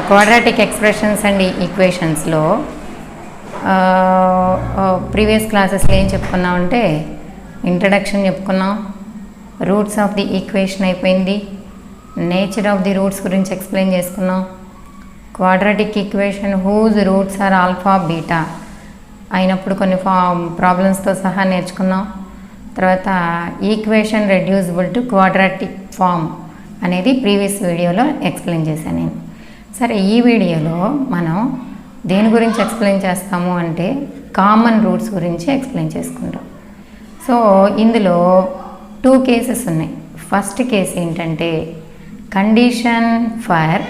Quadratic expressions and ఈక్వేషన్స్లో previous క్లాసెస్లో ఏం చెప్పుకున్నామంటే ఇంట్రడక్షన్ చెప్పుకున్నాం, రూట్స్ ఆఫ్ ది ఈక్వేషన్ అయిపోయింది, నేచర్ ఆఫ్ ది రూట్స్ గురించి ఎక్స్ప్లెయిన్ చేసుకున్నాం, quadratic equation whose roots are alpha beta అయినప్పుడు కొన్ని ప్రాబ్లమ్స్తో సహా నేర్చుకున్నాం. తర్వాత equation reducible to quadratic form అనేది ప్రీవియస్ వీడియోలో ఎక్స్ప్లెయిన్ చేశాను నేను. సరే, ఈ వీడియోలో మనం దేని గురించి ఎక్స్ప్లెయిన్ చేస్తాము అంటే కామన్ రూట్స్ గురించి ఎక్స్ప్లెయిన్ చేసుకుంటాం. సో ఇందులో 2 కేసెస్ ఉన్నాయి. ఫస్ట్ కేసు ఏంటంటే condition for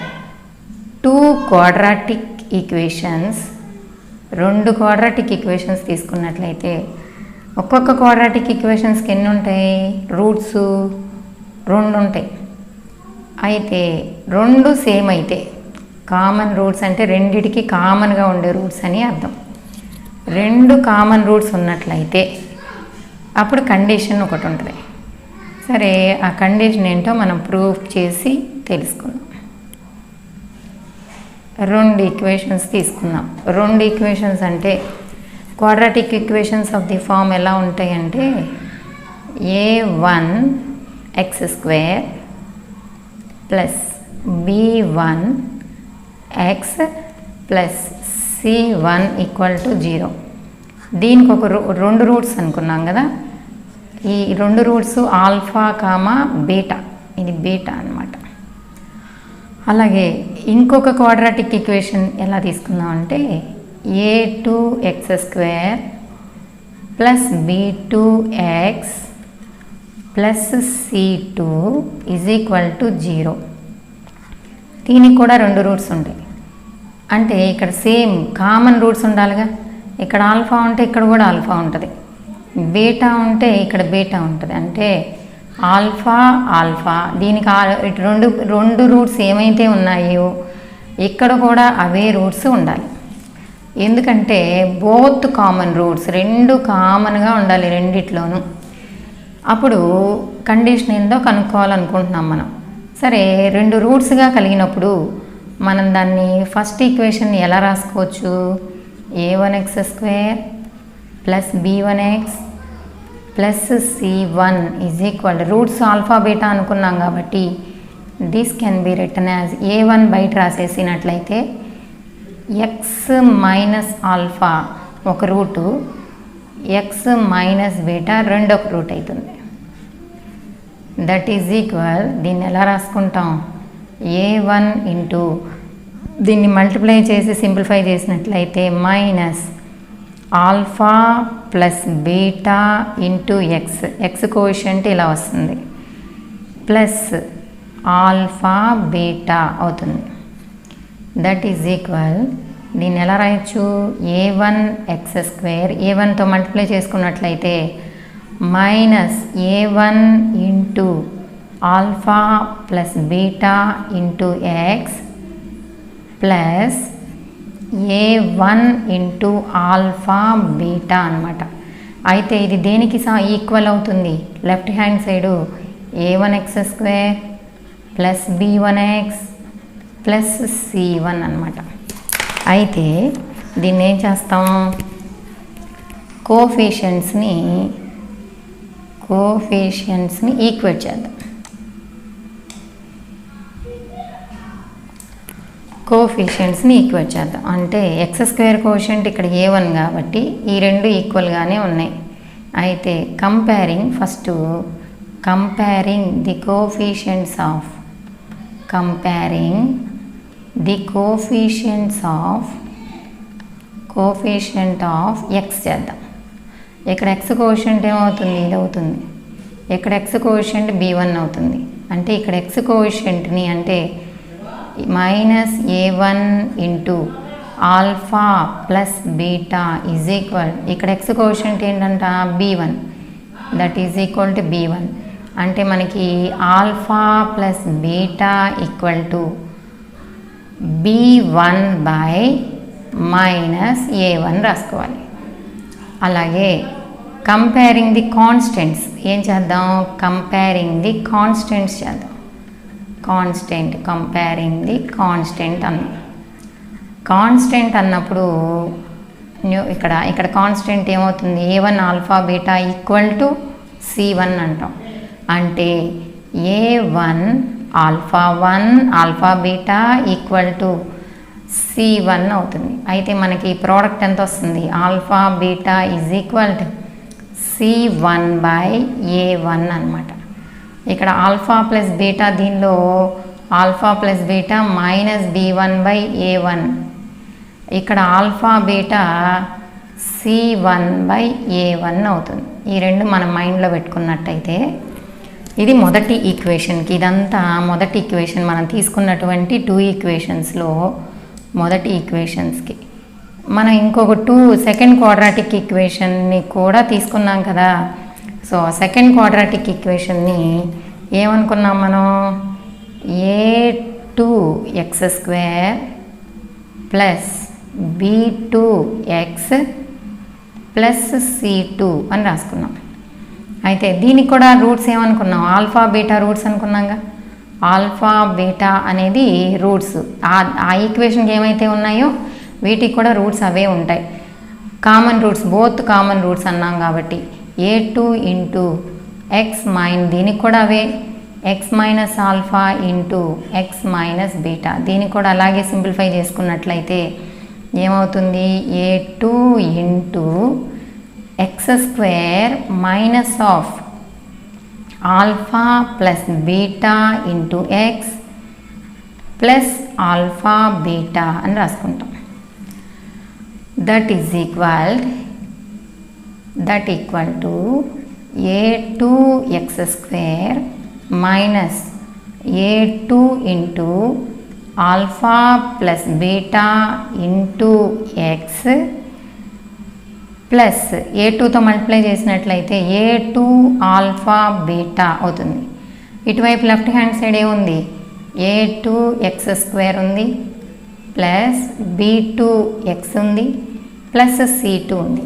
2 quadratic equations. 2 quadratic equations తీసుకున్నట్లయితే ఒక్కొక్క క్వాడ్రాటిక్ ఈక్వేషన్స్కి ఎన్ని ఉంటాయి? రూట్స్ 2 ఉంటాయి. అయితే 2 సేమ్ అయితే కామన్ రూట్స్ అంటే రెండిటికి కామన్గా ఉండే రూట్స్ అని అర్థం. 2 కామన్ రూట్స్ ఉన్నట్లయితే అప్పుడు కండిషన్ ఒకటి ఉంటుంది. సరే, ఆ కండిషన్ ఏంటో మనం ప్రూఫ్ చేసి తెలుసుకుందాం. 2 ఈక్వేషన్స్ తీసుకుందాం. 2 ఈక్వేషన్స్ అంటే quadratic equations of the form ఎలా ఉంటాయంటే a1x² plus b1x plus c1 = 0. దీనికి ఒక 2 రూట్స్ అనుకున్నాం కదా. ఈ 2 రూట్స్ ఆల్ఫా కామా బీటా, ఇది బీటా అన్నమాట. అలాగే ఇంకొక క్వాడ్రాటిక్ ఈక్వేషన్ ఎలా తీసుకుందాం అంటే a2x² plus b2x plus c2 = 0. దీనికి కూడా 2 రూట్స్ ఉంటాయి. అంటే ఇక్కడ సేమ్ కామన్ రూట్స్ ఉండాలిగా. ఇక్కడ ఆల్ఫా ఉంటే ఇక్కడ కూడా ఆల్ఫా ఉంటుంది, బీటా ఉంటే ఇక్కడ బీటా ఉంటుంది. అంటే ఆల్ఫా ఆల్ఫా, దీనికి 2 రూట్స్ ఏమైతే ఉన్నాయో ఇక్కడ కూడా అవే రూట్స్ ఉండాలి. ఎందుకంటే బోత్ కామన్ రూట్స్, 2 కామన్గా ఉండాలి రెండిట్లోనూ. అప్పుడు కండిషన్ ఏందో కనుక్కోవాలనుకుంటున్నాం మనం. సరే, 2 రూట్స్గా కలిగినప్పుడు మనం దాన్ని ఫస్ట్ ఈక్వేషన్ ఎలా రాసుకోవచ్చు? a1x² plus b1x plus c1 = roots alpha beta అనుకున్నాం కాబట్టి this can be written as a1 బయట రాసేసినట్లయితే x మైనస్ ఆల్ఫా ఒక రూటు, x మైనస్ బీటా రెండొక రూట్ అవుతుంది. దట్ ఈజ్ ఈక్వల్, దీన్ని ఎలా రాసుకుంటాం? a1 ఇంటూ దీన్ని మల్టిప్లై చేసి సింప్లిఫై చేసినట్లయితే minus alpha plus beta into X coefficient ఇలా వస్తుంది, ప్లస్ ఆల్ఫా బీటా అవుతుంది. దట్ ఈజ్ ఈక్వల్, దీన్ని ఎలా రాయొచ్చు? a1x², a1తో మల్టిప్లై చేసుకున్నట్లయితే minus a1 into alpha plus beta into X plus a1 into alpha beta అనమాట. అయితే ఇది దేనికి ఈక్వల్ అవుతుంది? Left hand side a1x² plus b1x plus c1 అనమాట. అయితే దీన్ని ఏం చేస్తాం? కోఎఫిషియెంట్స్ని ఈక్వేట్ చేద్దాం. కోఎఫిషియెంట్స్ని ఈక్వేట్ చేద్దాం అంటే x² కోఎఫిషియంట్ ఇక్కడ a1 కాబట్టి ఈ 2 ఈక్వల్గానే ఉన్నాయి. అయితే comparing the coefficients of x చేద్దాం. ఇక్కడ x కోఎఫిషియంట్ ఏమవుతుంది? ఇది అవుతుంది. ఇక్కడ x కోఎఫిషియంట్ b1 అవుతుంది. అంటే ఇక్కడ x కోఎఫిషియంట్ని అంటే minus a1 into alpha plus beta is equal, ఇక్కడ x కోఎఫిషియంట్ ఏంటంట? b1. That is equal to b1. అంటే మనకి alpha plus beta equal to b1 by minus a1 రాసుకోవాలి. అలాగే కంపేరింగ్ ది కాన్స్టెంట్స్ ఏం చేద్దాం? కంపేరింగ్ ది కాన్స్టెంట్స్ చేద్దాం. Constant, comparing the constant అన్నాం. కాన్స్టెంట్ అన్నప్పుడు ఇక్కడ కాన్స్టెంట్ ఏమవుతుంది, A1 alpha beta equal to C1 అంటాం. అంటే A1 alpha 1 alpha beta equal to C1 అవుతుంది. అయితే మనకి ప్రోడక్ట్ ఎంత వస్తుంది, alpha beta is equal to C1 by A1 అనమాట. ఇక్కడ ఆల్ఫా ప్లస్ బీటా, దీనిలో alpha plus beta minus B1 by A1. ఇక్కడ alpha beta C1 by A1 అవుతుంది. ఈ రెండు మనం మైండ్లో పెట్టుకున్నట్టయితే ఇది మొదటి ఈక్వేషన్కి, ఇదంతా మొదటి ఈక్వేషన్ మనం తీసుకున్నటువంటి 2 ఈక్వేషన్స్లో మొదటి ఈక్వేషన్స్కి. మనం ఇంకొక 2 సెకండ్ క్వాడ్రాటిక్ ఈక్వేషన్ని కూడా తీసుకున్నాం కదా. సో సెకండ్ క్వాడ్రాటిక్ ఈక్వేషన్ని ఏమనుకున్నాం మనం, A2x² plus B2x plus C2 అని రాసుకున్నాం. అయితే దీనికి కూడా రూట్స్ ఏమనుకున్నాం, ఆల్ఫా బీటా రూట్స్ అనుకున్నాంగా. ఆల్ఫా బీటా అనేది రూట్స్, ఆ ఈక్వేషన్కి ఏమైతే ఉన్నాయో వీటికి కూడా రూట్స్ అవే ఉంటాయి. Common roots, both common roots అన్నాం కాబట్టి A2 ఇంటూ ఎక్స్ దీనికి కూడా అవే X minus alpha into X minus beta. దీనికి కూడా అలాగే సింప్లిఫై చేసుకున్నట్లయితే ఏమవుతుంది, A2 into x² minus of alpha plus beta into X plus alpha beta అని రాసుకుంటాం. That equal to A2x² minus A2 into alpha plus beta into X plus A2తో multiply చేసినట్లయితే A2 alpha beta అవుతుంది. ఇటువైపు left hand side ఏముంది, A2x² ఉంది plus B2x ఉంది plus C2 ఉంది.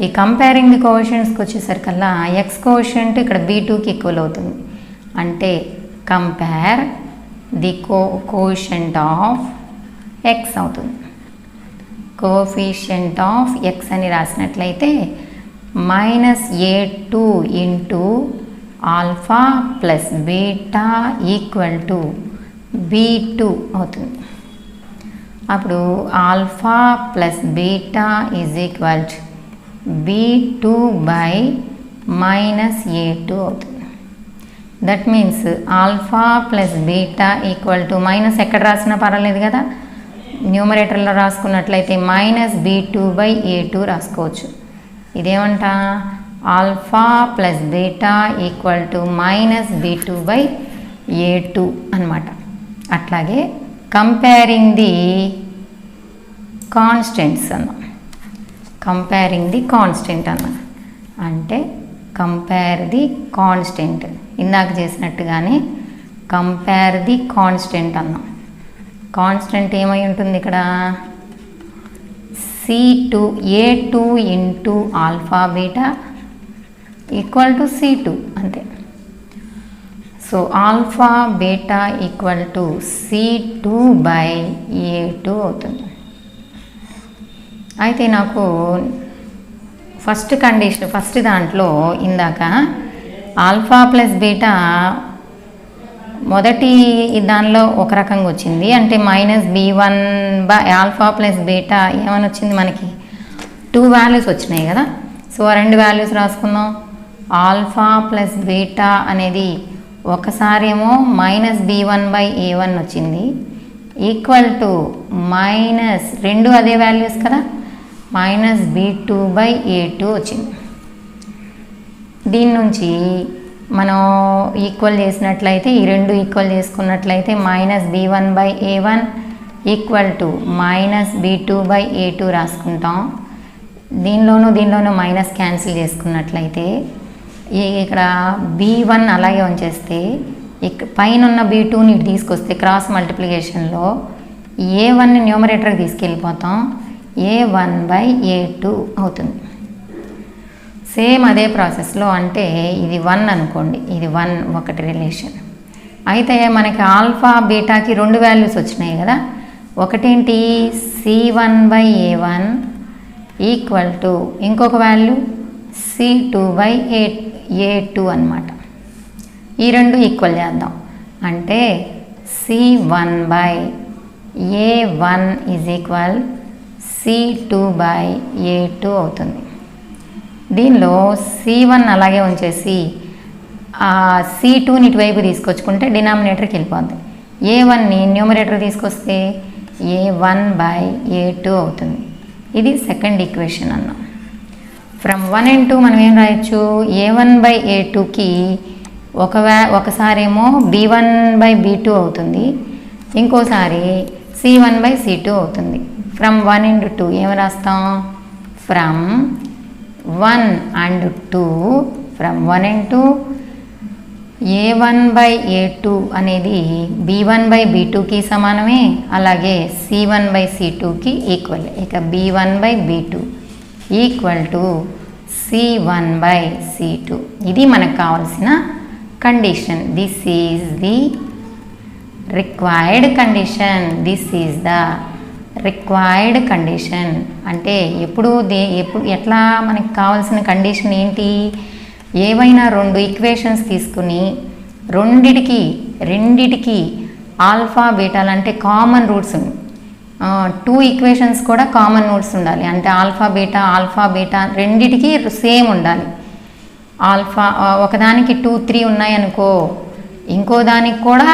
ఈ కంపేరింగ్ ది కోఎఫిషియంట్స్కి వచ్చేసరికల్లా ఎక్స్ కోఎఫిషియంట్ ఇక్కడ B2కి ఈక్వల్ అవుతుంది. అంటే compare the coefficient of x అవుతుంది. కోఎఫిషియంట్ ఆఫ్ ఎక్స్ అని రాసినట్లయితే minus A2 into alpha plus beta equal to B2 అవుతుంది. అప్పుడు alpha plus beta is equal to B2 by minus A2 అవుతుంది. That means alpha plus beta equal to minus ఎక్కడ రాసినా పర్వాలేదు కదా, న్యూమరేటర్లో రాసుకున్నట్లయితే మైనస్ B2 బై A2 రాసుకోవచ్చు. ఇదేమంట, alpha plus beta equal to minus B2 by A2 అనమాట. అట్లాగే కంపేరింగ్ ది కాన్స్టెంట్స్ అన్నాం. కంపేరింగ్ ది కాన్స్టెంట్ అన్నా అంటే కంపేర్ ది కాన్స్టెంట్, ఇందాక చేసినట్టుగానే కంపేర్ ది కాన్స్టెంట్ అన్నాం. కాన్స్టెంట్ ఏమై ఉంటుంది ఇక్కడ, A2 into alpha beta equal to C2 అంతే. So alpha beta equal to C2 by A2 అవుతుంది. అయితే నాకు ఫస్ట్ కండిషన్, ఫస్ట్ దాంట్లో ఇందాక ఆల్ఫా ప్లస్ బీటా మొదటి దానిలో ఒక రకంగా వచ్చింది, అంటే minus B1 by alpha plus beta ఏమని వచ్చింది మనకి, 2 వాల్యూస్ వచ్చినాయి కదా. సో 2 వాల్యూస్ రాసుకుందాం. ఆల్ఫా ప్లస్ బీటా అనేది ఒకసారి ఏమో మైనస్ B1 బై A1 వచ్చింది, ఈక్వల్ టు మైనస్ 2 అదే వాల్యూస్ కదా, మైనస్ B2 బై A2 వచ్చింది. దీని నుంచి మనం ఈక్వల్ చేసినట్లయితే, ఈ రెండు ఈక్వల్ చేసుకున్నట్లయితే minus B1 by A1 equal to minus B2 by A2 రాసుకుంటాం. దీనిలోనూ మైనస్ క్యాన్సిల్ చేసుకున్నట్లయితే ఇక్కడ B1 అలాగే ఉంచేస్తే పైన ఉన్న B2ని తీసుకొస్తే క్రాస్ మల్టిప్లికేషన్లో A1ని న్యూమరేటర్కి తీసుకెళ్ళిపోతాం, A1 బై A2 అవుతుంది. సేమ్ అదే ప్రాసెస్లో, అంటే ఇది 1 అనుకోండి, ఇది 1 ఒకటి రిలేషన్, అయితే మనకి ఆల్ఫా బీటాకి 2 వాల్యూస్ వచ్చినాయి కదా. ఒకటేంటి C1/A1 ఈక్వల్ టు ఇంకొక వాల్యూ C2/A2 అనమాట. ఈ రెండు ఈక్వల్ చేద్దాం. అంటే C1/A1 ఈజ్ ఈక్వల్ C2/A2 అవుతుంది. దీనిలో C1 అలాగే ఉంచేసి C2ని ఇటువైపు తీసుకొచ్చుకుంటే డినామినేటర్కి వెళ్ళిపోద్ది. A1ని న్యూమరేటర్ తీసుకొస్తే A1/A2 అవుతుంది. ఇది సెకండ్ ఈక్వేషన్ అన్నాం. ఫ్రమ్ 1 and 2 మనం ఏం రాయొచ్చు, A1/A2కి ఒకసారేమో B1/B2 అవుతుంది, ఇంకోసారి C1/C2 అవుతుంది. ఫ్రమ్ 1 and 2 ఏం రాస్తాం, from 1 and 2 from 1 and 2 A1/A2 అనేది B1/B2కి సమానమే, అలాగే C1/C2కి ఈక్వల్. ఇక B1/B2 ఈక్వల్ టు C1/C2. ఇది మనకు కావాల్సిన condition. This is the required condition. This is the required condition. అంటే ఎప్పుడు ఎట్లా మనకి కావాల్సిన కండిషన్ ఏంటి, ఏవైనా 2 ఈక్వేషన్స్ తీసుకుని రెండిటికి ఆల్ఫా బీటాలు అంటే కామన్ రూట్స్ 2 ఈక్వేషన్స్ కూడా కామన్ రూట్స్ ఉండాలి. అంటే ఆల్ఫా బీటా రెండిటికి సేమ్ ఉండాలి. ఆల్ఫా ఒకదానికి 2, 3 ఉన్నాయనుకో, ఇంకో దానికి కూడా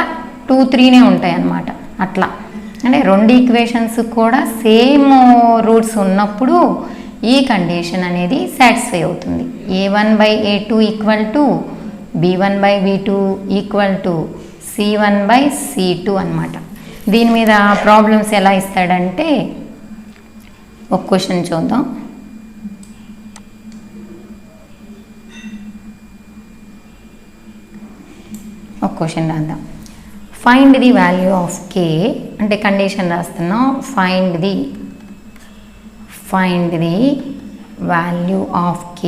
2, 3నే ఉంటాయి అన్నమాట. అట్లా అంటే 2 ఈక్వేషన్స్ కూడా సేమ్ రూట్స్ ఉన్నప్పుడు ఈ కండిషన్ అనేది సాటిస్ఫై అవుతుంది. A1/A2 equal to B1/B2 equal to C1/C2 అనమాట. దీని మీద ప్రాబ్లమ్స్ ఎలా ఇస్తాడంటే ఒక క్వశ్చన్ చూద్దాం. ఒక క్వశ్చన్ రాద్దాం. Find the value of K అంటే కండిషన్ రాస్తున్నాం. Find the value of K.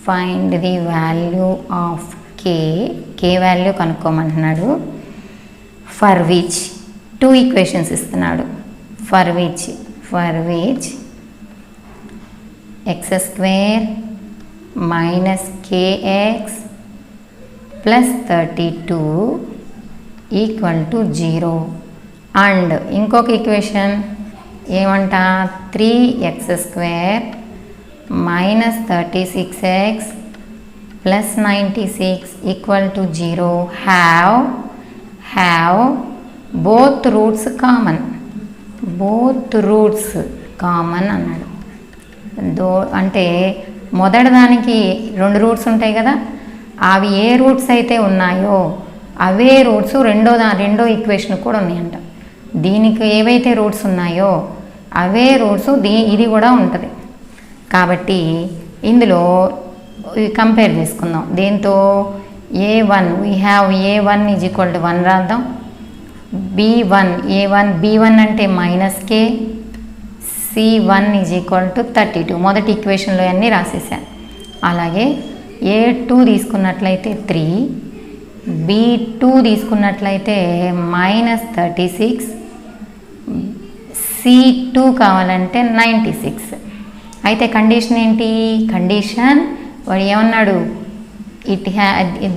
Find the value of K value కనుక్కోమంటున్నాడు. ఫర్ విచ్ 2 ఈక్వేషన్స్ ఇస్తున్నాడు. For which x² - kx + 32 equal to 0 and ఇంకొక ఈక్వేషన్ ఏమంట, 3x² - 36x + 96 equal to 0 have both roots common అన్నాడు. అంటే మొదటి దానికి 2 roots ఉంటాయి కదా, అవి ఏ రూట్స్ అయితే ఉన్నాయో అవే రూట్స్ రెండో ఈక్వేషన్ కూడా ఉన్నాయంట. దీనికి ఏవైతే రూట్స్ ఉన్నాయో అవే రూట్స్ ఇది కూడా ఉంటుంది. కాబట్టి ఇందులో కంపేర్ చేసుకుందాం. దేంతో A1 we have A1 is equal to 1 రాద్దాం. B1 అంటే -k, C1 is equal to 32. మొదటి ఈక్వేషన్లో అన్నీ రాసేసాను. అలాగే A2 తీసుకున్నట్లయితే 3, B2 తీసుకున్నట్లయితే -36, C2 కావాలంటే 96. అయితే కండిషన్ ఏంటి, కండిషన్ వాడు ఏమన్నాడు,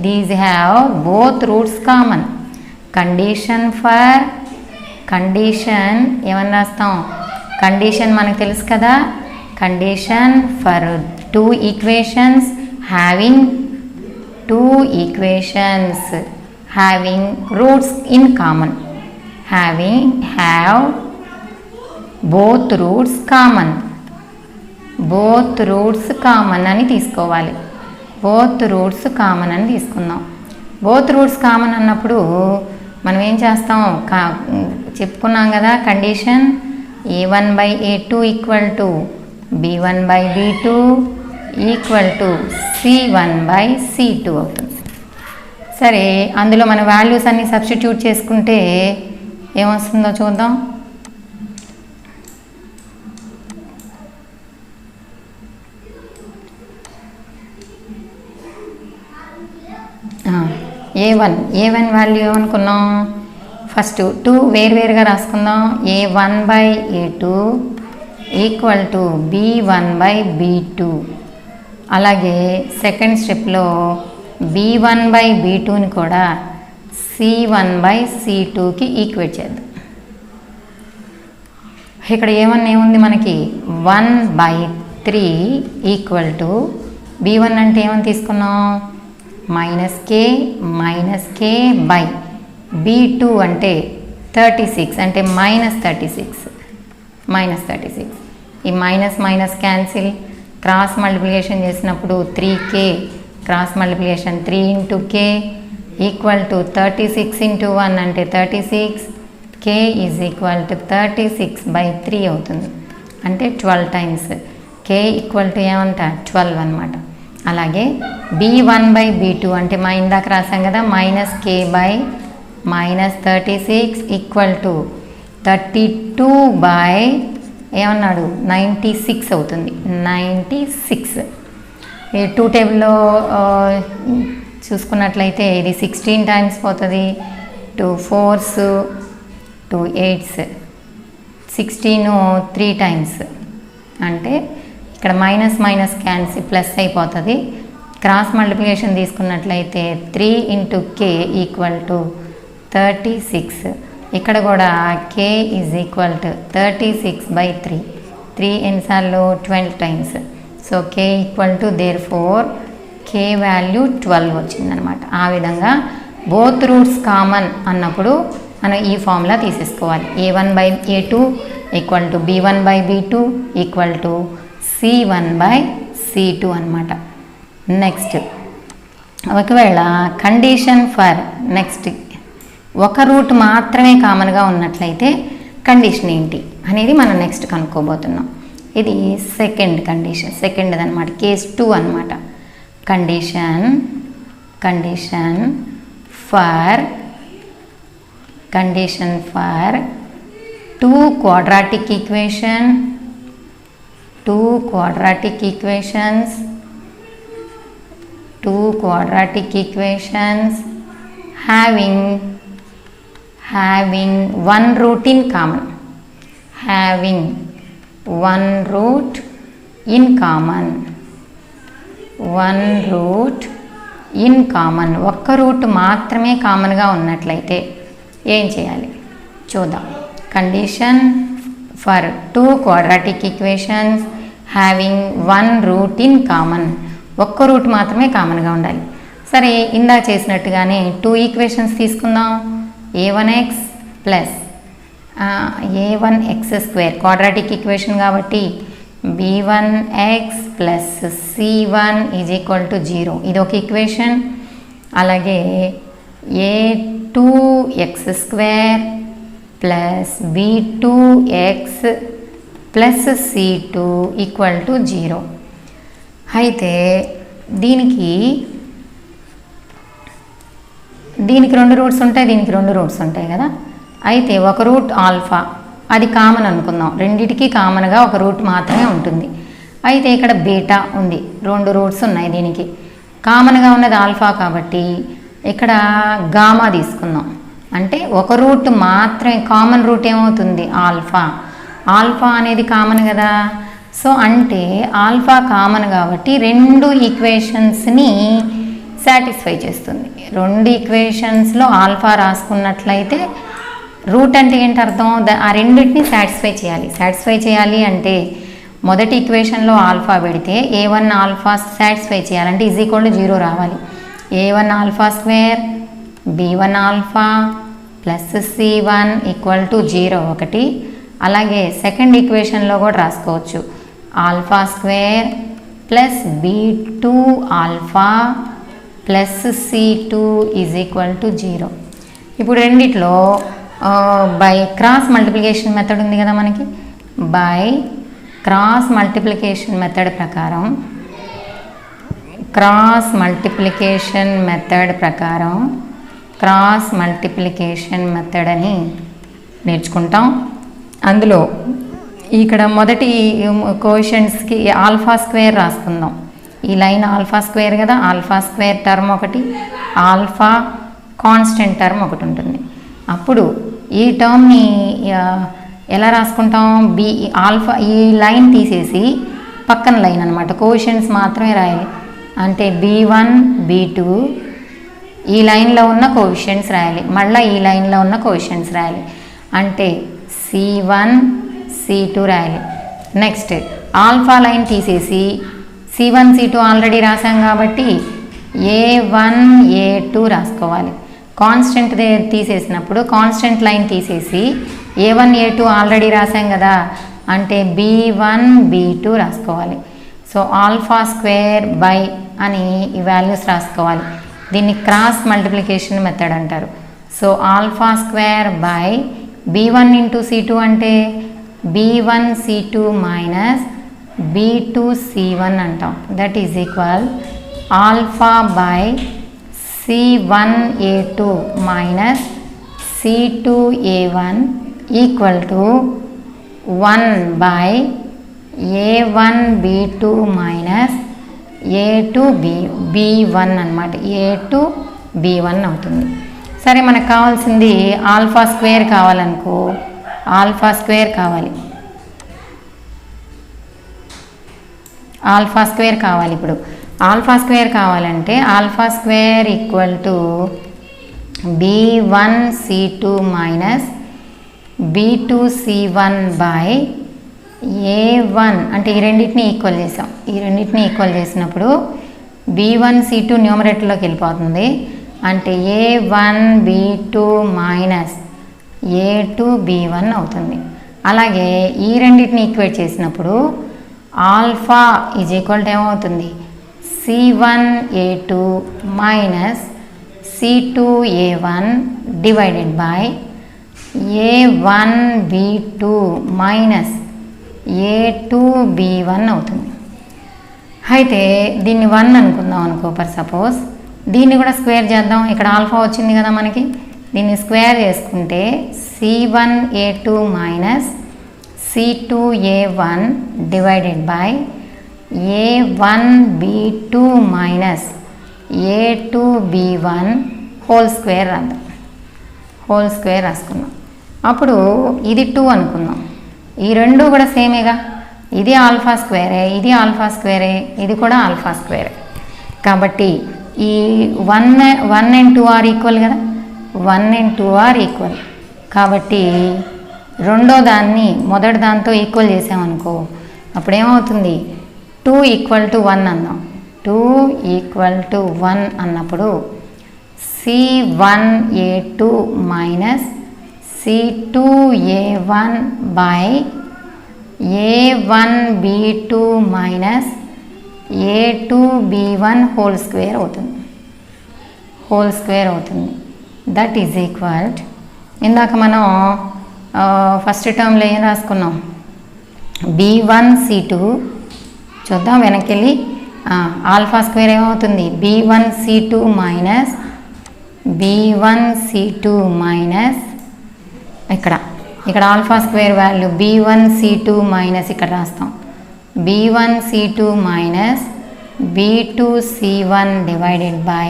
these have both roots common. Condition ఏమన్నా రాస్తాం, కండిషన్ మనకు తెలుసు కదా, condition for 2 equations having roots in common, have both roots common అని తీసుకోవాలి. బోత్ రూట్స్ కామన్ అని తీసుకుందాం. బోత్ రూట్స్ కామన్ అన్నప్పుడు మనం ఏం చేస్తాం, చెప్పుకున్నాం కదా condition A1/A2 equal to B1/B2 equal to C1/C2 అవుతుంది. సరే, అందులో మన వాల్యూస్ అన్ని సబ్స్టిట్యూట్ చేసుకుంటే ఏమొస్తుందో చూద్దాం. ఏ1 వాల్యూ ఏమనుకున్నాం, ఫస్ట్ 2 వేరువేరుగా రాసుకుందాం. a1/a2 equal to b1/b2. అలాగే సెకండ్ స్టెప్లో b1/b2ని కూడా c1/c2కి ఈక్వేట్ చేద్దాం. ఇక్కడ ఏముంది మనకి 1/3 ఈక్వల్ టు b1 అంటే ఏమని తీసుకున్నాం, -k బై b2 అంటే 36 అంటే -36. ఈ మైనస్ క్యాన్సిల్, క్రాస్ మల్టిప్లికేషన్ చేసినప్పుడు 3k cross multiplication 3 × k equal to 36 × 1 అంటే 36, k ఈజ్ ఈక్వల్ టు 36/3 అవుతుంది. అంటే 12 టైమ్స్ k ఈక్వల్ టు ఏమంట 12 అనమాట. అలాగే b1/b2 అంటే ఇందాక రాసాం కదా, -k బై -36 ఈక్వల్ టు 32 ఏమన్నాడు 96 అవుతుంది. 96 ఈ 2 టేబుల్లో చూసుకున్నట్లయితే ఇది 16 టైమ్స్ పోతుంది. 2 4s 2 8s 16 3 టైమ్స్ అంటే ఇక్కడ మైనస్ క్యాన్సిల్ ప్లస్ అయిపోతుంది. క్రాస్ మల్టిప్లికేషన్ తీసుకున్నట్లయితే 3 × k ఈక్వల్ టు 36. ఇక్కడ కూడా k ఈజ్ ఈక్వల్ టు 36/3. 3 ఎన్నిసార్లు 12 times. So k equal to therefore k value 12 వచ్చిందనమాట. ఆ విధంగా బోత్ రూట్స్ కామన్ అన్నప్పుడు మనం ఈ ఫార్ములా తీసేసుకోవాలి. a1/a2 equal to b1/b2 equal to c1/c2 అనమాట. నెక్స్ట్ ఒకవేళ కండిషన్ ఫర్ నెక్స్ట్ ఒక రూట్ మాత్రమే కామన్గా ఉన్నట్లయితే కండిషన్ ఏంటి అనేది మనం నెక్స్ట్ కనుక్కోబోతున్నాం. ఇది సెకండ్ కండిషన్, సెకండ్ది అనమాట, కేస్ 2 అనమాట. Condition for 2 quadratic equations having one root in common. ఒక్క రూట్ మాత్రమే కామన్గా ఉన్నట్లయితే ఏం చేయాలి చూద్దాం. Condition for 2 quadratic equations having 1 root in common. ఒక్క రూట్ మాత్రమే కామన్గా ఉండాలి. సరే, ఇందా చేసినట్టుగానే 2 ఈక్వేషన్స్ తీసుకుందాం. a1x plus a1x² quadratic equation కాబట్టి b1x plus c1 is equal to 0. ఇది ఒక ఈక్వేషన్. అలాగే a2x² plus b2x plus c2 equal to 0. అయితే దీనికి 2 రూట్స్ ఉంటాయి, దీనికి 2 రూట్స్ ఉంటాయి కదా. అయితే ఒక రూట్ ఆల్ఫా అది కామన్ అనుకుందాం. రెండిటికి కామన్గా ఒక రూట్ మాత్రమే ఉంటుంది. అయితే ఇక్కడ బీటా ఉంది, 2 రూట్స్ ఉన్నాయి. దీనికి కామన్గా ఉన్నది ఆల్ఫా కాబట్టి ఇక్కడ గామా తీసుకుందాం. అంటే ఒక రూట్ మాత్రమే, కామన్ రూట్ ఏమవుతుంది ఆల్ఫా. ఆల్ఫా అనేది కామన్ కదా. సో అంటే ఆల్ఫా కామన్ కాబట్టి 2 ఈక్వేషన్స్ని సాటిస్ఫై చేస్తుంది. 2 ఈక్వేషన్స్లో ఆల్ఫా రాసుకున్నట్లయితే రూట్ అంటే ఏంటి అర్థం, ఆ రెండింటిని సాటిస్ఫై చేయాలి అంటే మొదటి ఈక్వేషన్లో ఆల్ఫా పెడితే a1 ఆల్ఫా సాటిస్ఫై చేయాలంటే ఈజ్ ఈక్వల్ టు 0 రావాలి. a1 alpha square b1 alpha plus c1 equal to 0 ఒకటి. అలాగే సెకండ్ ఈక్వేషన్లో కూడా రాసుకోవచ్చు, alpha square plus b2 alpha plus c2 is equal to 0. ఇప్పుడు రెండిట్లో బై క్రాస్ మల్టిప్లికేషన్ మెథడ్ ఉంది కదా మనకి. బై క్రాస్ మల్టిప్లికేషన్ మెథడ్ అని నేర్చుకుంటాం. అందులో ఇక్కడ మొదటి కోఎఫిషియెంట్స్కి ఆల్ఫా స్క్వేర్ రాసుకుందాం. ఈ లైన్ ఆల్ఫా స్క్వేర్ కదా, ఆల్ఫా స్క్వేర్ టర్మ్ ఒకటి, ఆల్ఫా కాన్స్టెంట్ టర్మ్ ఒకటి ఉంటుంది. అప్పుడు ఈ టర్మ్ని ఎలా రాసుకుంటాం, బి ఆల్ఫా, ఈ లైన్ తీసేసి పక్కన లైన్ అనమాట కోఎఫిషియెంట్స్ మాత్రమే రాయాలి. అంటే B1 B2 ఈ లైన్లో ఉన్న కోఎఫిషియెంట్స్ రాయాలి, మళ్ళీ ఈ లైన్లో ఉన్న కోఎఫిషియెంట్స్ రాయాలి. అంటే C1 C2 రాయాలి. నెక్స్ట్ ఆల్ఫా లైన్ తీసేసి C1 C2 ఆల్రెడీ రాసాం కాబట్టి A1 A2 రాసుకోవాలి. కాన్స్టెంట్ తీసేసినప్పుడు కాన్స్టెంట్ లైన్ తీసేసి A1 A2 ఆల్రెడీ రాసాం కదా, అంటే B1 B2 రాసుకోవాలి. సో ఆల్ఫా స్క్వేర్ బై అని ఈ వాల్యూస్ రాసుకోవాలి. దీన్ని క్రాస్ మల్టిప్లికేషన్ మెథడ్ అంటారు. So alpha square by B1 into C2 అంటే B1 C2 minus B2 C1 అంటాం. That is equal alpha by C1 A2 minus C2 A1 equal to 1 by A1 B2 minus A2 B1 అనమాట. A2 B1 అవుతుంది. సరే, మనకు కావాల్సింది alpha square కావాలనుకో, alpha square కావాలి, alpha square కావాలి. ఇప్పుడు alpha square కావాలంటే alpha square equal to B1 C2 minus B2 C1 by A1, అంటే ఈ రెండింటిని ఈక్వల్ చేసాం. ఈ రెండింటిని ఈక్వల్ చేసినప్పుడు B1 C2 న్యూమరేటర్లోకి వెళ్ళిపోతుంది. అంటే A1 B2 minus A2 B1 అవుతుంది. అలాగే ఈ రెండింటిని ఈక్వేట్ చేసినప్పుడు ఆల్ఫా ఈజ్ ఈక్వల్ టు ఏమవుతుంది, C1 A2 minus C2 A1 divided by A1 B2 minus A2 B1 అవుతుంది. అయితే దీన్ని 1 అనుకుందాం అనుకో ఫర్ సపోజ్. దీన్ని కూడా స్క్వేర్ చేద్దాం. ఇక్కడ ఆల్ఫా వచ్చింది కదా మనకి, దీన్ని స్క్వేర్ చేసుకుంటే C1 A2 minus C2 A1 divided by A1 B2 minus A2 B1 whole square రాద్దాం. హోల్ స్క్వేర్ రాసుకున్నాం. అప్పుడు ఇది 2 అనుకుందాం. ఈ రెండు కూడా సేమేగా, ఇది ఆల్ఫా స్క్వేరే, ఇది ఆల్ఫా స్క్వేరే, ఇది కూడా ఆల్ఫా స్క్వేరే. కాబట్టి ఈ 1 and 2 ఆర్ ఈక్వల్ కదా, 1 and 2 ఆర్ ఈక్వల్. కాబట్టి రెండో దాన్ని మొదటి దాంతో ఈక్వల్ చేసామనుకో, అప్పుడు ఏమవుతుంది, 2 ఈక్వల్ టు 1 అన్నాం. 2 ఈక్వల్ టు 1 అన్నప్పుడు C1 A2 minus C2 A1 by A1 B2 minus A2 B1 whole square అవుతుంది. హోల్ స్క్వేర్ అవుతుంది. దట్ ఈజ్ ఈక్వల్, ఇందాక మనం ఫస్ట్ టర్మ్లో ఏం రాసుకున్నాం, B1 C2. చూద్దాం వెనక్కి వెళ్ళి. ఆల్ఫా స్క్వేర్ ఏమవుతుంది, B1 C2 minus B1 C2 minus ఇక్కడ alpha square value B1 C2 minus ఇక్కడ రాస్తాం B1 C2 minus B2 C1 divided by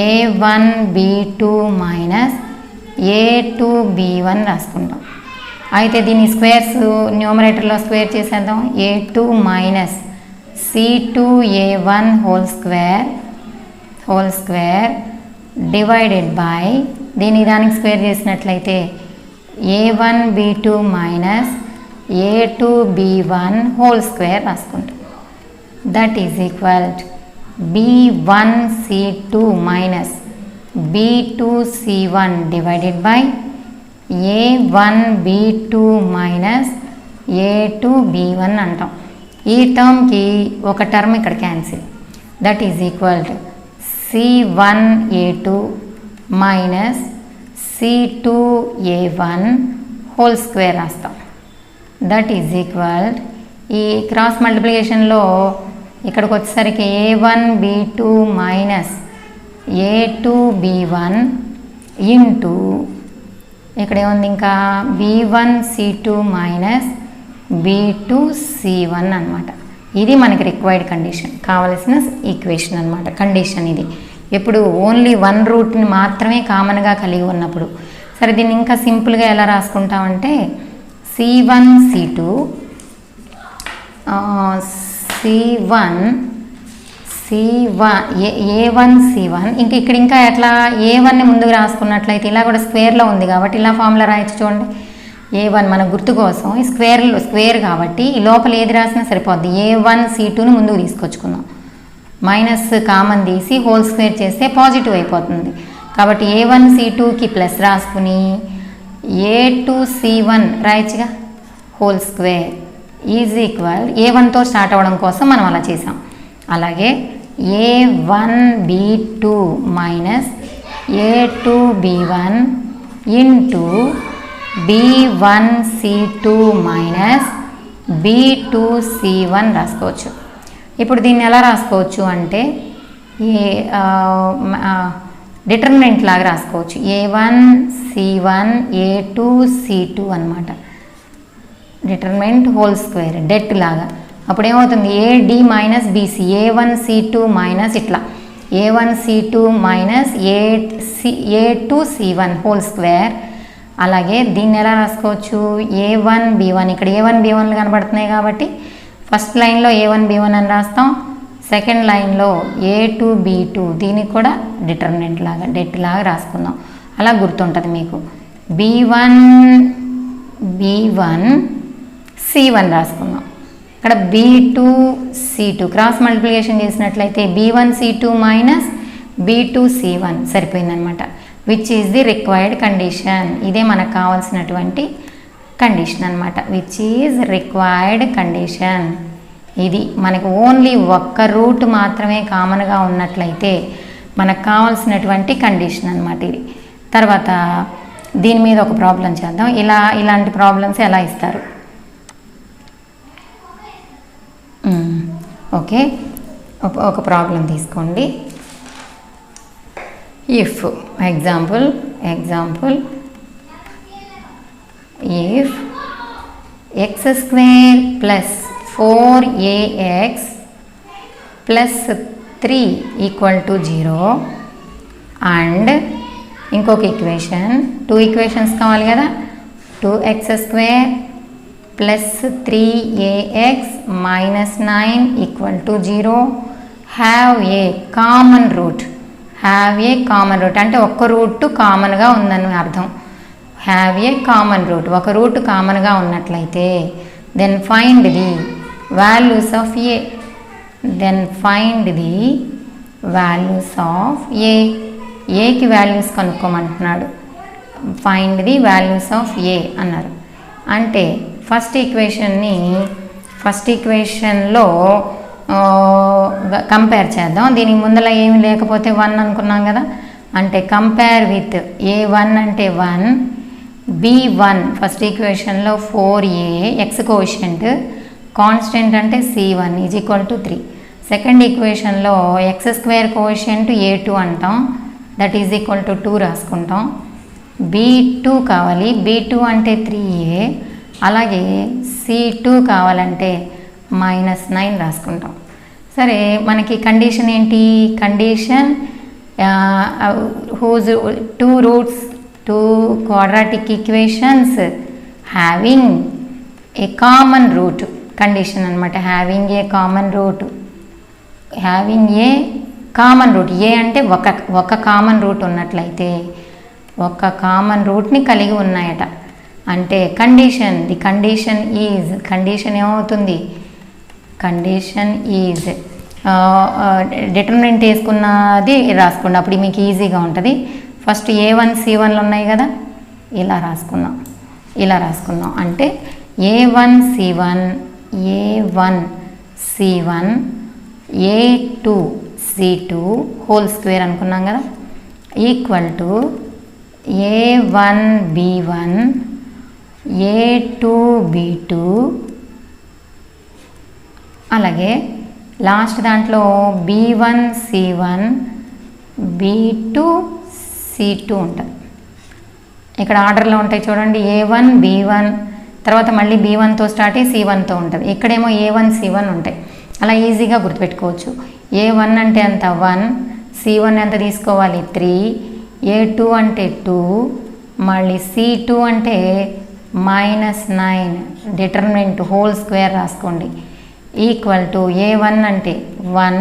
A1 B2 minus A2 B1 రాసుకుంటాం. అయితే దీని స్క్వేర్స్ న్యూమరేటర్లో స్క్వేర్ చేసేద్దాం. A2 minus C2 A1 whole square divided by దానికి square చేసినట్లయితే A1 B2 minus A2 B1 whole square రాసుకుంటాం. That is equal B1 C2 minus B2 C1 divided by A1 B2 minus A2 B1 అంటాం. ఈ టర్మ్కి ఒక term ఇక్కడ cancel. That is equal C1 A2 minus C2 A1 whole square రాస్తాం. That is equal, ఈ cross మల్టిప్లికేషన్లో ఇక్కడికి వచ్చేసరికి A1 B2 minus A2 B1 into ఇక్కడ ఏముంది ఇంకా B1 C2 minus B2 C1 అనమాట. ఇది మనకి రిక్వైర్డ్ కండిషన్, కావలసిన ఈక్వేషన్ అనమాట, కండిషన్ ఇది. ఎప్పుడు ఓన్లీ వన్ రూట్ని మాత్రమే కామన్గా కలిగి ఉన్నప్పుడు. సరే, దీన్ని ఇంకా సింపుల్గా ఎలా రాసుకుంటామంటే C1 C2 A1 C1 ఇక్కడ ఇంకా ఎట్లా A1ని ముందుకు రాసుకున్నట్లయితే ఇలా కూడా స్క్వేర్లో ఉంది కాబట్టి ఇలా ఫార్ములా రాయొచ్చు. చూడండి, A1 మన గుర్తు కోసం ఈ స్క్వేర్ కాబట్టి ఈ లోపల ఏది రాసినా సరిపోద్ది. A1 C2ని ముందుకు తీసుకొచ్చుకుందాం. మైనస్ కామన్ తీసి హోల్ స్క్వేర్ చేస్తే పాజిటివ్ అయిపోతుంది. కాబట్టి A1 C2కి ప్లస్ రాసుకుని A2 C1 రాయొచ్చుగా. హోల్ స్క్వేర్ ఈజ్ ఈక్వల్ A1తో స్టార్ట్ అవ్వడం కోసం మనం అలా చేసాం. అలాగే A1 B2 minus A2 B1 into B1 C2 minus B2 C1 రాసుకోవచ్చు. ఇప్పుడు దీన్ని ఎలా రాసుకోవచ్చు అంటే డిటర్మినెంట్ లాగా రాసుకోవచ్చు. A1 C1 A2 C2 అన్నమాట. డిటర్మినెంట్ హోల్ స్క్వేర్ డెట్ లాగా. అప్పుడు ఏమవుతుంది, AD minus BC A1 C2 minus ఇట్లా A1 C2 minus A2 C1 whole square. అలాగే దీన్ని ఎలా రాసుకోవచ్చు, A1 B1 ఇక్కడ A1 B1లు కనబడుతున్నాయి కాబట్టి ఫస్ట్ లైన్లో A1 B1 అని రాస్తాం. సెకండ్ లైన్లో A2 B2 దీనికి కూడా డిటర్మినెంట్ లాగా డెట్ లాగా రాసుకుందాం. అలా గుర్తుంటుంది మీకు. B1 C1 రాసుకుందాం. ఇక్కడ B2 C2 క్రాస్ మల్టిప్లికేషన్ చేసినట్లయితే B1 C2 minus B2 C1 సరిపోయిందనమాట. Which is the required condition. ఇదే మనకు కావాల్సినటువంటి కండిషన్ అనమాట. Which is required condition. ఇది మనకు ఓన్లీ ఒక్క రూట్ మాత్రమే కామన్గా ఉన్నట్లయితే మనకు కావాల్సినటువంటి కండిషన్ అనమాట ఇది. తర్వాత దీని మీద ఒక ప్రాబ్లం చేద్దాం. ఇలాంటి ప్రాబ్లమ్స్ ఎలా ఇస్తారు. ఓకే, ఒక ప్రాబ్లం తీసుకోండి. If example if x square plus 4ax plus 3 equal to 0 and ఇంకొక ఈక్వేషన్, 2 ఈక్వేషన్స్ కావాలి కదా, 2x square plus 3ax minus 9 equal to 0 have a common root. అంటే ఒక్క రూట్ కామన్గా ఉందని అర్థం. హ్యావ్ ఏ కామన్ రూట్, ఒక రూట్ కామన్గా ఉన్నట్లయితే then find the values of a. ఏకి వాల్యూస్ కనుక్కోమంటున్నాడు. Find the values of a అన్నారు. అంటే ఫస్ట్ ఈక్వేషన్లో కంపేర్ చేద్దాం. దీనికి ముందర ఏమి లేకపోతే 1 అనుకున్నాం కదా. అంటే కంపేర్ విత్ A1 అంటే 1, B1 ఫస్ట్ ఈక్వేషన్లో 4a ఎక్స్ కోఎఫిషియంట్, కాన్స్టెంట్ అంటే C1 is equal to 3. Second ఈక్వేషన్లో ఎక్స్ స్క్వేర్ కోఎఫిషియంట్ A2 అంటాం, దట్ ఈజ్ ఈక్వల్ టు 2 రాసుకుంటాం. B2 కావాలి, B2 అంటే 3a. అలాగే C2 కావాలంటే -9 రాసుకుంటాం. సరే, మనకి కండిషన్ ఏంటి? Condition whose 2 roots, 2 quadratic equations having a common root condition అనమాట. Having a common root. A అంటే ఒక కామన్ రూట్ ఉన్నట్లయితే, ఒక కామన్ రూట్ని కలిగి ఉన్నాయట. అంటే ది కండిషన్ ఏమవుతుంది? కండిషన్ ఈజ్ డిటర్మినెంట్ వేసుకున్నది రాసుకోండి, అప్పుడు మీకు ఈజీగా ఉంటుంది. ఫస్ట్ A1 C1లు ఉన్నాయి కదా, ఇలా రాసుకుందాం. అంటే A1 C1 A2 C2 whole square అనుకున్నాం కదా, equal to A1 B1 A2 B2. అలాగే లాస్ట్ దాంట్లో B1 C1 B2 C2 ఉంటుంది. ఇక్కడ ఆర్డర్లో ఉంటాయి చూడండి. A1 B1 తర్వాత మళ్ళీ B1తో స్టార్ట్ అయ్యి C1తో ఉంటుంది. ఇక్కడేమో A1 C1 ఉంటాయి. అలా ఈజీగా గుర్తుపెట్టుకోవచ్చు. A1 అంటే ఎంత 1, C1 ఎంత తీసుకోవాలి 3, A2 అంటే 2, మళ్ళీ C2 అంటే -9, డిటర్మినెంట్ హోల్ స్క్వేర్ రాసుకోండి, ఈక్వల్ టు A1 అంటే 1,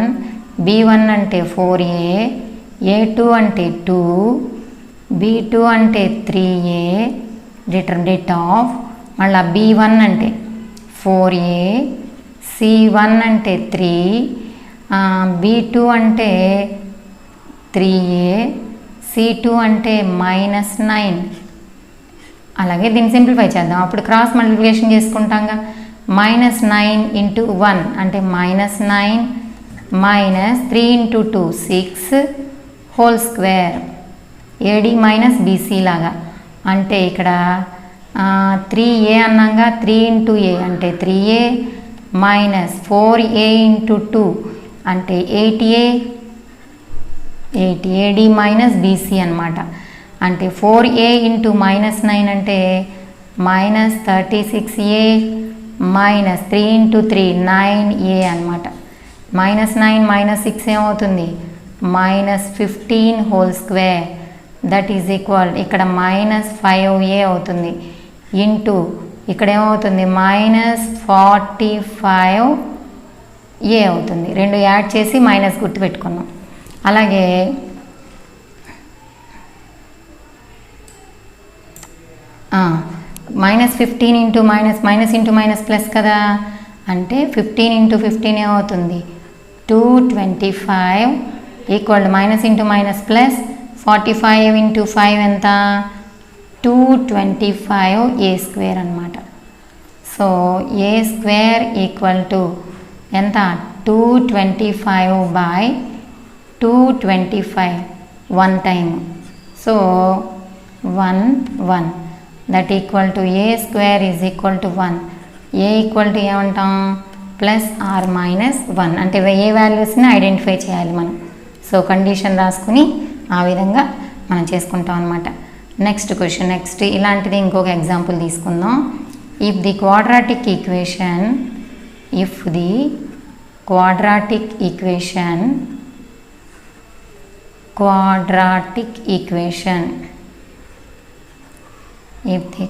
B1 అంటే 4A, A2 అంటే 2, B2 అంటే 3A, డిటర్మినెంట్ ఆఫ్ మళ్ళీ B1 అంటే 4A, C1 అంటే 3, B2 అంటే 3A, C2 అంటే -9. అలాగే దీన్ని సింప్లిఫై చేద్దాం. అప్పుడు క్రాస్ మల్టిప్లికేషన్ చేసుకుంటాంగా. -9 × 1 అంటే -9 -3 × 2 6 హోల్ స్క్వేర్, AD - BC లాగా. అంటే ఇక్కడ 3A అన్నాగా, 3 × A అంటే 3A -4A × 2 అంటే 8A, 8AD - BC అన్నమాట. అంటే 4A × -9 అంటే -36A -3 × 3 9A అన్నమాట. -9 - 6 ఏమవుతుంది -15 whole square, that is equal ఇక్కడ -5A అవుతుంది, ఇంటూ ఇక్కడ ఏమవుతుంది -45A అవుతుంది. రెండు యాడ్ చేసి మైనస్ గుర్తు పెట్టుకున్నాం. అలాగే -15 × -, ప్లస్ కదా, అంటే 15 × 15 ఏమవుతుంది 225 ఈక్వల్ -, ప్లస్ 45 × 5 ఎంత 225A² అన్నమాట. సో A² ఈక్వల్ టు ఎంత 225/225 1 time. So 1 1 that equal to A² is equal to 1. A equal to ఏమంటాం +R-1 అంటే ఏ వాల్యూస్ని ఐడెంటిఫై చేయాలి మనం. సో కండిషన్ రాసుకుని ఆ విధంగా మనం చేసుకుంటాం అనమాట. నెక్స్ట్ క్వశ్చన్, నెక్స్ట్ ఇలాంటిది ఇంకొక ఎగ్జాంపుల్ తీసుకుందాం. If the quadratic equation if the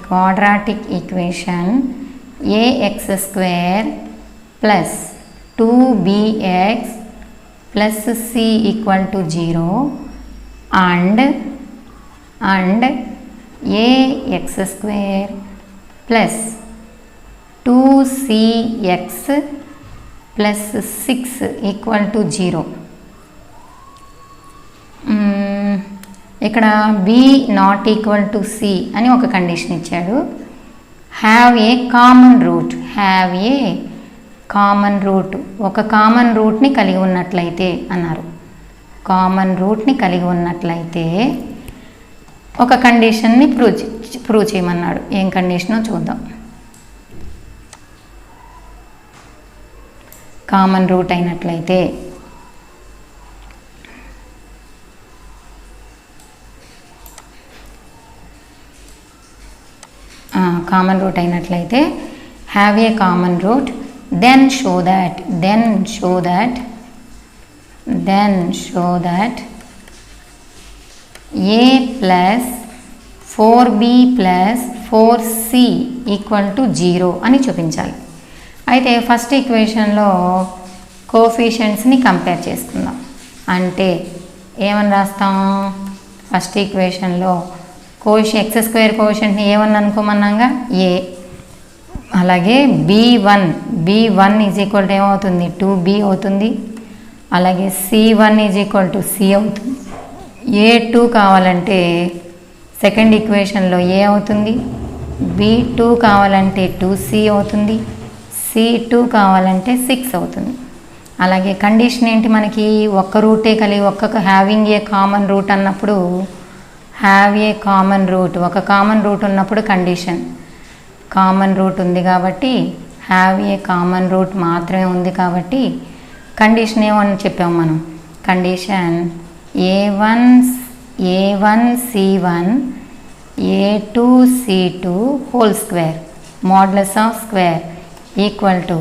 quadratic equation ax square plus 2bx plus c equal to 0 and ax square plus 2cx plus 6 equal to 0. ఇక్కడ b not equal to c అని ఒక condition ఇచ్చాడు. Have a common root, ఒక common రూట్ని కలిగి ఉన్నట్లయితే అన్నారు. Common రూట్ని కలిగి ఉన్నట్లయితే ఒక కండిషన్ని ప్రూవ్ చేయమన్నాడు. ఏం కండిషనో చూద్దాం. కామన్ రూట్ అయినట్లయితే have a common root then show that a plus 4b plus 4c equal to 0 అని చూపించాలి. అయితే ఫస్ట్ ఈక్వేషన్లో కోఎఫిషియెంట్స్ని కంపేర్ చేసుకుందాం. అంటే ఏమని రాస్తాం, ఫస్ట్ ఈక్వేషన్లో x² కోఎఫిషియెంట్ని ఏమని అనుకోమన్నాగా a. అలాగే b1 ఈజ్ ఈక్వల్ టు ఏమవుతుంది 2b అవుతుంది. అలాగే c1 is equal to c అవుతుంది. a2 కావాలంటే సెకండ్ ఈక్వేషన్లో a అవుతుంది. b2 కావాలంటే 2c అవుతుంది. c2 కావాలంటే 6 అవుతుంది. అలాగే కండిషన్ ఏంటి, మనకి ఒక్క రూటే కలిగి హ్యావింగ్ ఏ కామన్ రూట్ అన్నప్పుడు ఒక కామన్ రూట్ ఉన్నప్పుడు కండిషన్ కామన్ రూట్ ఉంది కాబట్టి హ్యావ్ ఏ కామన్ రూట్ మాత్రమే ఉంది కాబట్టి కండిషన్ ఏమని చెప్పాము మనం, condition a1c1 a2c2 whole square modulus of square equal to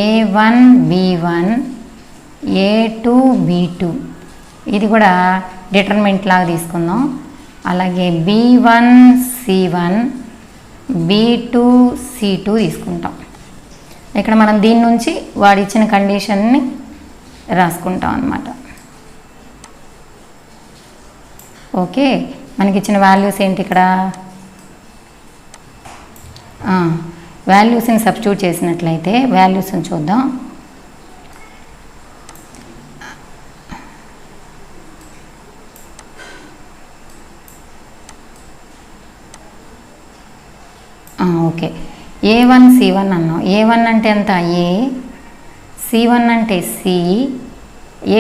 a1b1 a2b2 ఇది కూడా డిటర్మినెంట్ లాగా తీసుకుందాం. అలాగే B1 C1 B2 C2 తీసుకుంటాం. ఇక్కడ మనం దీని నుంచి వాడు ఇచ్చిన కండిషన్ని రాసుకుంటాం అన్నమాట. ఓకే, మనకి ఇచ్చిన వాల్యూస్ ఏంటి ఇక్కడ? వాల్యూస్ని సబ్స్టిట్యూట్ చేసినట్లయితే వాల్యూస్ని చూద్దాం. ఓకే, A1 C1 అన్నాం. A1 అంటే ఎంత? A, C1 అంటే C,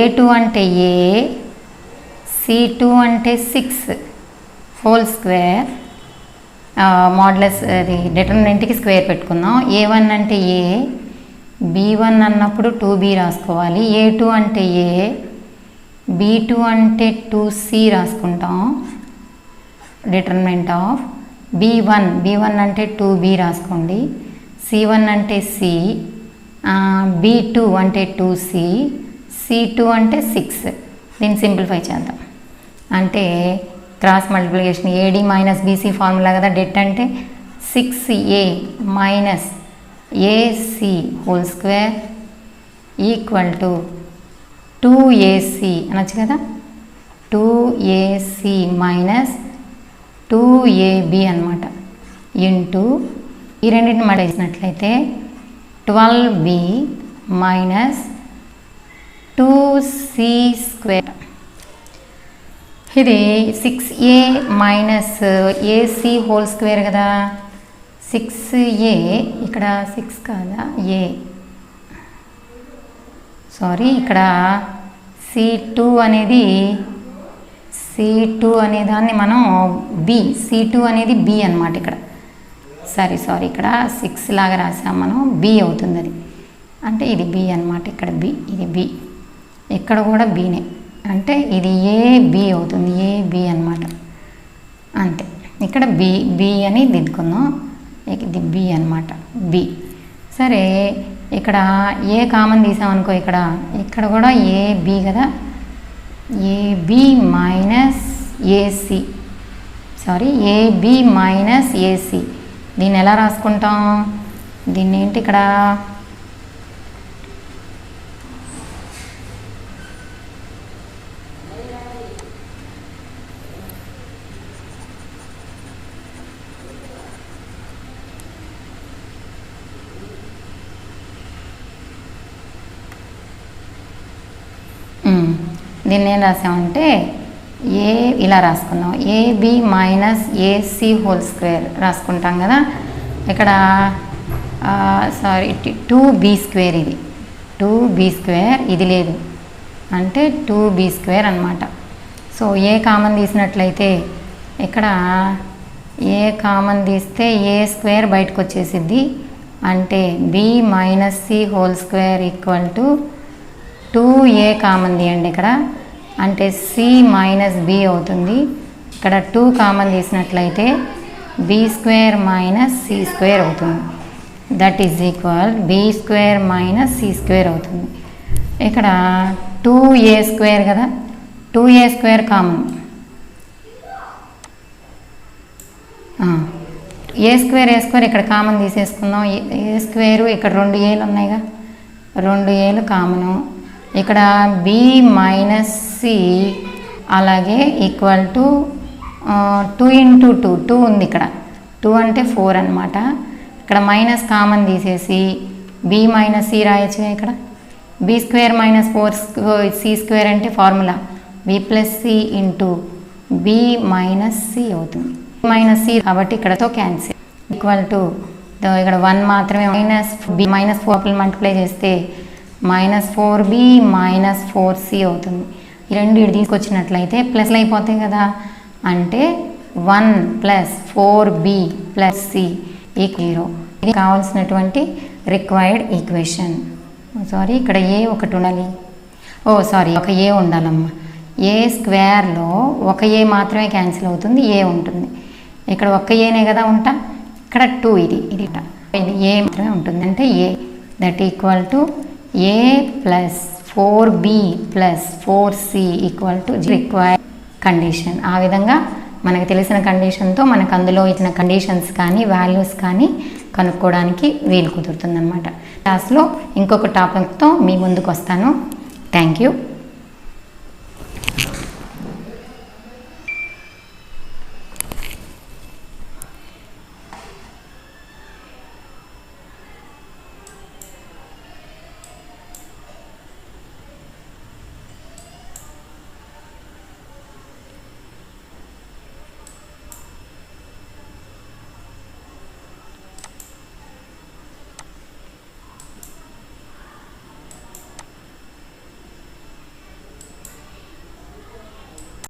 A2 అంటే A, C2 అంటే 6 హోల్ స్క్వేర్ మోడ్లెస్ అది డిటర్మినెంట్కి స్క్వేర్ పెట్టుకుందాం. A1 అంటే A, B1 అన్నప్పుడు 2B రాసుకోవాలి. A2 అంటే A, B2 అంటే 2C రాసుకుంటాం. డిటర్మినెంట్ ఆఫ్ B1 అంటే 2B రాసుకోండి. C1 అంటే C, B2 అంటే 2C, C2 అంటే 6. దీన్ని సింప్లిఫై చేద్దాం. అంటే cross multiplication AD minus BC formula కదా. డెట్ అంటే 6A minus AC whole square equal to 2AC అనొచ్చు కదా. 2AC మైనస్ 2AB అనమాట ఇంటూ ఈ రెండింటిని మళ్ళీ వేసినట్లయితే 12B మైనస్ 2C స్క్వేర్. ఇది 6A minus AC whole square కదా. 6A ఇక్కడ 6 కాదా A, సారీ ఇక్కడ C2 అనే దాన్ని మనం C2 అనేది B అనమాట. ఇక్కడ సారీ ఇక్కడ 6 లాగా రాసాం మనం, B అవుతుంది అది. అంటే ఇది B అనమాట. ఇక్కడ B, ఇది B, ఇక్కడ కూడా Bనే. అంటే ఇది AB అవుతుంది, AB అనమాట. అంతే, ఇక్కడ B అని దిద్దుకుందాం. ఇది B అనమాట, B. సరే, ఇక్కడ ఏ కామన్ తీసామనుకో, ఇక్కడ కూడా AB కదా. AB minus AC, AB minus AC. దీన్ని ఎలా రాసుకుంటాం? దీన్ని ఏంటి ఇక్కడ దీన్ని ఏం రాసామంటే ఇలా రాసుకుందాం. AB minus AC whole square రాసుకుంటాం కదా. ఇక్కడ 2B స్క్వేర్, ఇది 2B స్క్వేర్, ఇది లేదు అంటే 2B స్క్వేర్ అనమాట. సో ఏ కామన్ తీసినట్లయితే ఇక్కడ ఏ కామన్ తీస్తే A స్క్వేర్ బయటకు వచ్చేసిద్ది. అంటే B minus C whole square equal to 2A common తీయండి ఇక్కడ. అంటే C మైనస్ B అవుతుంది. ఇక్కడ 2 కామన్ తీసినట్లయితే B square minus C square అవుతుంది. That is equal B square minus C square అవుతుంది. ఇక్కడ 2A స్క్వేర్ కదా, 2A square common. A square ఇక్కడ కామన్ తీసేసుకుందాం. ఏ స్క్వేరు ఇక్కడ 2 Aలు ఉన్నాయిగా, 2 Aలు కామను. ఇక్కడ B మైనస్ C అలాగే ఈక్వల్ టు 2 ఇంటూ 2 ఉంది ఇక్కడ. 2 అంటే 4 అనమాట. ఇక్కడ మైనస్ కామన్ తీసేసి B మైనస్ C రాయొచ్చుగా. ఇక్కడ B square minus 4C square అంటే formula B plus C into B minus C అవుతుంది. మైనస్ C కాబట్టి ఇక్కడతో క్యాన్సిల్. ఈక్వల్ టు ఇక్కడ 1 మాత్రమే, మైనస్ B మైనస్ 4 మల్టిప్లై చేస్తే మైనస్ 4B మైనస్ 4C అవుతుంది. ఈ రెండు ఇటు తీసుకొచ్చినట్లయితే ప్లస్లు అయిపోతాయి కదా. అంటే 1 plus 4B plus C equal 0. ఇది కావాల్సినటువంటి రిక్వైర్డ్ ఈక్వేషన్. ఇక్కడ ఏ ఒకటి ఉండాలి. ఒక ఏ ఉండాలమ్మా. ఏ స్క్వేర్లో ఒక ఏ మాత్రమే క్యాన్సిల్ అవుతుంది, ఏ ఉంటుంది. ఇక్కడ ఒక్క ఏనే కదా ఉంటా. ఇక్కడ 2 ఇది ఏ మాత్రమే ఉంటుంది. అంటే a that equal to A plus 4b + 4c = required condition. ఆ విధంగా మనకు తెలిసిన కండిషన్తో మనకు అందులో ఇచ్చిన కండిషన్స్ కానీ వాల్యూస్ కానీ కనుక్కోవడానికి వీలు కుదురుతుందన్నమాట. క్లాస్లో ఇంకొక టాపిక్తో మీ ముందుకు వస్తాను. Thank you.